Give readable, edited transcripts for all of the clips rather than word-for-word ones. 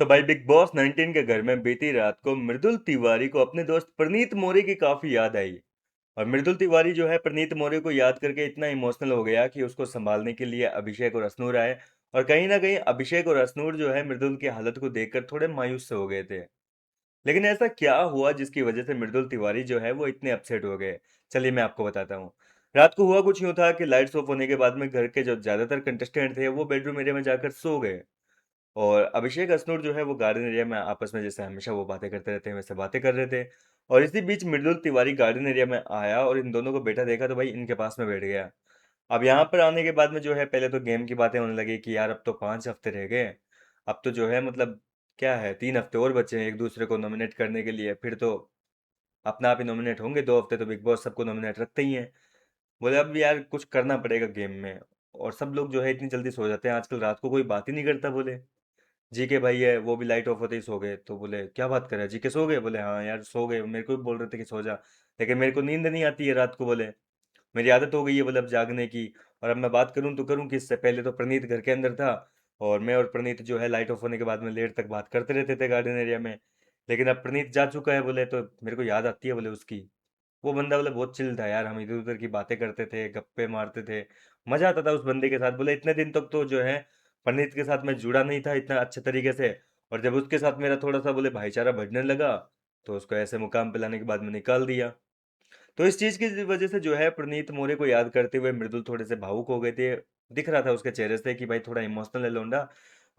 तो भाई big boss 19 के घर में बीती रात को मृदुल तिवारी को अपने दोस्त प्रनीत मोरे की काफी याद आई। और मृदुल तिवारी जो है प्रनीत मोरे को याद करके इतना इमोशनल हो गया कि उसको संभालने के लिए अभिषेक और अश्नूर आए। और कहीं ना कहीं अभिषेक और अश्नूर जो है मृदुल की हालत को देखकर थोड़े मायूस से हो गए थे। लेकिन ऐसा क्या हुआ जिसकी वजह से मृदुल तिवारी जो है वो इतने अपसेट हो गए? चलिए मैं आपको बताता हूँ। रात को हुआ कुछ यूं था कि लाइट्स ऑफ होने के बाद में घर के जो ज्यादातर कंटेस्टेंट थे वो बेडरूम एरिया में जाकर सो गए। और अभिषेक हसनोट जो है वो गार्डन एरिया में आपस में जैसे हमेशा वो बातें करते रहते हैं वैसे बातें कर रहे थे। और इसी बीच मृदुल तिवारी गार्डन एरिया में आया और इन दोनों को बैठा देखा तो भाई इनके पास में बैठ गया। अब यहाँ पर आने के बाद में जो है पहले तो गेम की बातें होने लगी कि यार अब तो 5 हफ्ते रह गए। अब तो जो है मतलब क्या है 3 हफ्ते और बचे हैं एक दूसरे को नॉमिनेट करने के लिए, फिर तो अपना आप ही नॉमिनेट होंगे। 2 हफ्ते तो बिग बॉस सबको नॉमिनेट रखते ही हैं। बोले अब यार कुछ करना पड़ेगा गेम में। और सब लोग जो है इतनी जल्दी सो जाते हैं आजकल, रात को कोई बात ही नहीं करता। बोले जीके भाई है वो भी लाइट ऑफ होते ही सो गए। तो बोले क्या बात कर रहा है, जीके सो गए? बोले हाँ यार सो गए, मेरे को भी बोल रहे थे कि सो जा, लेकिन मेरे को नींद नहीं आती है रात को। बोले मेरी आदत हो गई है बोले अब जागने की। और अब मैं बात करूं तो करूं किससे? पहले तो प्रणीत घर के अंदर था और मैं और प्रणीत जो है लाइट ऑफ होने के बाद में लेट तक बात करते रहते थे गार्डन एरिया में। लेकिन अब प्रणीत जा चुका है बोले तो मेरे को याद आती है बोले उसकी। वो बंदा बोले बहुत चिल था यार, हम इधर उधर की बातें करते थे, गप्पे मारते थे, मजा आता था उस बंदे के साथ। बोले इतने दिन तक तो जो है पंडित के साथ मैं जुड़ा नहीं था इतना अच्छे तरीके से। और जब उसके साथ मेरा थोड़ा सा बोले भाईचारा बढ़ने लगा तो उसको ऐसे मुकाम पे लाने के बाद में निकाल दिया। तो इस चीज की वजह से जो है प्रणीत मोरे को याद करते हुए मृदुल थोड़े से भावुक हो गए थे। दिख रहा था उसके चेहरे से कि भाई थोड़ा इमोशनल है लौंडा।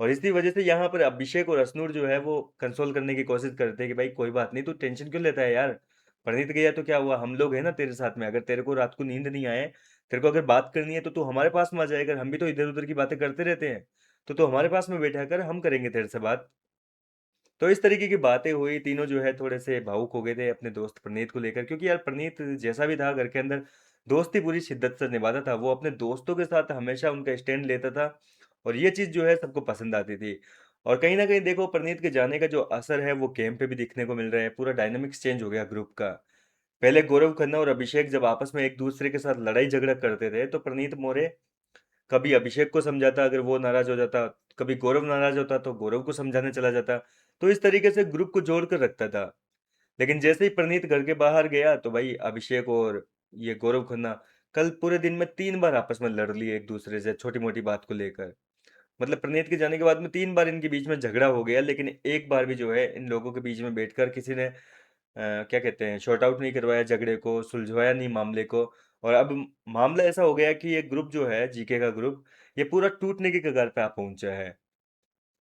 और इसी वजह से यहाँ पर अभिषेक और अश्नूर जो है वो कंसोल करने की कोशिश करते हैं कि भाई कोई बात नहीं, तू टेंशन क्यों लेता है यार? प्रणीत गया तो क्या हुआ, हम लोग हैं ना तेरे साथ में। अगर तेरे को रात को नींद नहीं आए, तेरे को अगर बात करनी है तो तू हमारे पास में आ जाएगा। हम भी तो इधर उधर की बातें करते रहते हैं। तो तू हमारे पास में बैठा कर, हम करेंगे तेरे से बात। तो इस तरीके की बातें हुई, तीनों जो है थोड़े से भावुक हो गए थे अपने दोस्त प्रणीत को लेकर, क्योंकि यार प्रणीत जैसा भी था घर के अंदर दोस्ती पूरी शिद्दत से निभाता था। वो अपने दोस्तों के साथ हमेशा उनका स्टैंड लेता था और ये चीज जो है सबको पसंद आती थी। और कहीं ना कहीं देखो प्रणीत के जाने का जो असर है वो गेम पे भी दिखने को मिल रहा है। पूरा डायनामिक्स चेंज हो गया ग्रुप का। पहले गौरव खन्ना और अभिषेक जब आपस में एक दूसरे के साथ लड़ाई झगड़ा करते थे तो प्रणीत मोरे कभी अभिषेक को समझाता अगर वो नाराज हो जाता, कभी गौरव नाराज होता तो गौरव को समझाने चला जाता। तो इस तरीके से ग्रुप को जोड़ कर रखता था। लेकिन जैसे ही प्रणीत घर के बाहर गया तो भाई अभिषेक और ये गौरव खन्ना कल पूरे दिन में 3 बार आपस में लड़ लिए एक दूसरे से छोटी मोटी बात को लेकर। मतलब प्रणीत के जाने के बाद में 3 बार इनके बीच में झगड़ा हो गया, लेकिन एक बार भी जो है इन लोगों के बीच में बैठकर किसी ने क्या कहते हैं शॉर्ट आउट नहीं करवाया, झगड़े को सुलझाया नहीं मामले को। और अब मामला ऐसा हो गया कि ये ग्रुप जो है जीके का ग्रुप, ये पूरा टूटने की कगार पे आ पहुंचा है।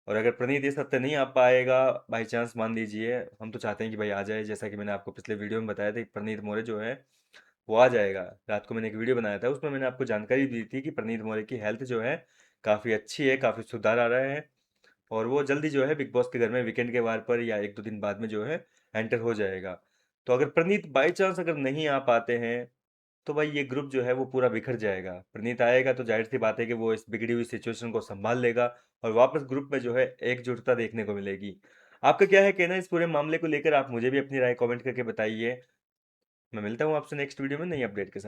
और अगर प्रणीत इस हफ्ते नहीं आ पाएगा, बाई चांस मान लीजिए, हम तो चाहते हैं कि भाई आ जाए, जैसा कि मैंने आपको पिछले वीडियो में बताया था कि प्रणीत मोरे जो है वो आ जाएगा। रात को मैंने एक वीडियो बनाया था उसमें मैंने आपको जानकारी दी थी कि प्रणीत मोरे की हेल्थ जो है काफ़ी अच्छी है, काफ़ी सुधार आ रहा है। और वो जल्दी जो है बिग बॉस के घर में वीकेंड के वार पर या 1-2 दिन बाद में जो है एंटर हो जाएगा। तो अगर प्रणीत बाई चांस अगर नहीं आ पाते हैं तो भाई ये ग्रुप जो है वो पूरा बिखर जाएगा। प्रणीत आएगा तो जाहिर सी बात है कि वो इस बिगड़ी हुई सिचुएशन को संभाल लेगा और वापस ग्रुप में जो है एकजुटता देखने को मिलेगी। आपका क्या है कहना इस पूरे मामले को लेकर? आप मुझे भी अपनी राय कमेंट करके बताइए। मैं मिलता हूँ आपसे नेक्स्ट वीडियो में नई अपडेट के साथ।